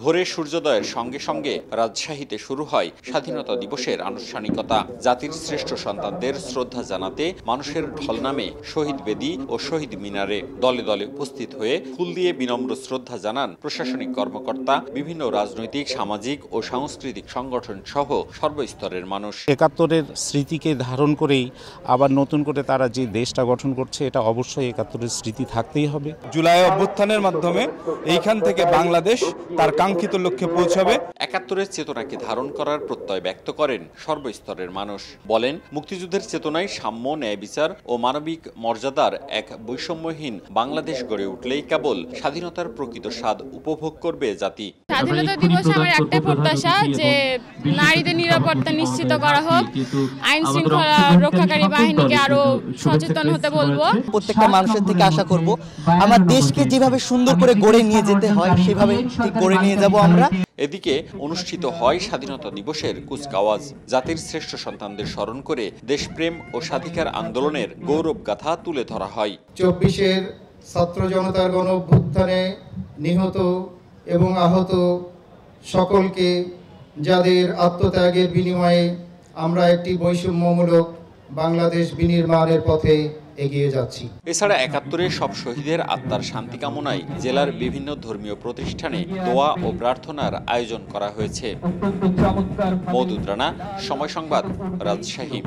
ভোরে সূর্যোদয়ের সঙ্গে সঙ্গে রাজশাহীতে শুরু হয় স্বাধীনতা দিবসের আনুষ্ঠানিকতা। জাতির শ্রেষ্ঠ সন্তানদের শ্রদ্ধা জানাতে মানুষের ঢল নামে শহীদ বেদি ও শহীদ মিনারে। দলে দলে উপস্থিত হয়ে ফুল দিয়ে বিনম্র শ্রদ্ধা জানান প্রশাসনিক কর্মকর্তা, বিভিন্ন রাজনৈতিক, সামাজিক ও সাংস্কৃতিক সংগঠন সহ সর্বস্তরের মানুষ। ৭১-এর স্মৃতিকে ধারণ করেই আবার নতুন করে তারা যে দেশটা গঠন করছে, এটা অবশ্যই ৭১-এর স্মৃতি থাকতেই হবে। জুলাই অভ্যুত্থানের মাধ্যমে এইখান থেকে বাংলাদেশ তার কাঙ্ক্ষিত লক্ষ্যে পৌঁছাবে। ৭১-এর চেতনাকে ধারণ করার প্রত্যয় ব্যক্ত করেন সর্বস্তরের মানুষ। বলেন, মুক্তিযুদ্ধের চেতনায় সাম্য, ন্যায় বিচার ও মানবিক মর্যাদার এক বৈষম্যহীন বাংলাদেশ গড়ে উঠলেই কেবল স্বাধীনতার প্রকৃত স্বাদ উপভোগ করবে জাতি। স্বাধীনতা দিবসে আমার একটাই প্রত্যাশা যে নারীদের নিরাপত্তা নিশ্চিত করা হোক, আইন শৃঙ্খলা রক্ষাকারী বাহিনীকে আরো সচেতন হতে বলবো। প্রত্যেকটা মানুষের থেকে আশা করব আমার দেশকে যেভাবে সুন্দর করে গড়ে নিয়ে যেতে হয় সেভাবে ঠিক গড়ে নিয়ে যাব আমরা। এদিকে অনুষ্ঠিত হয় স্বাধীনতা দিবসের কুচকাওয়াজ। জাতির শ্রেষ্ঠ সন্তানদের স্মরণ করে দেশপ্রেম ও স্বাধিকার আন্দোলনের গৌরব গাথা তুলে ধরা হয়। ২৪-এর ছাত্র জনতার গণ অভ্যুত্থানে নিহত এবং আহত সকলকে, যাদের আত্মত্যাগের বিনিময়ে আমরা একটি বৈষম্যমূলক বাংলাদেশ বিনির্মাণের পথে এগিয়ে যাচ্ছি। এছাড়া ৭১-এর সব শহীদের আত্মার শান্তি কামনায় জেলার বিভিন্ন ধর্মীয় প্রতিষ্ঠানে দোয়া ও প্রার্থনার আয়োজন করা হয়েছে। মওদুদ রানা, সময় সংবাদ, রাজশাহী।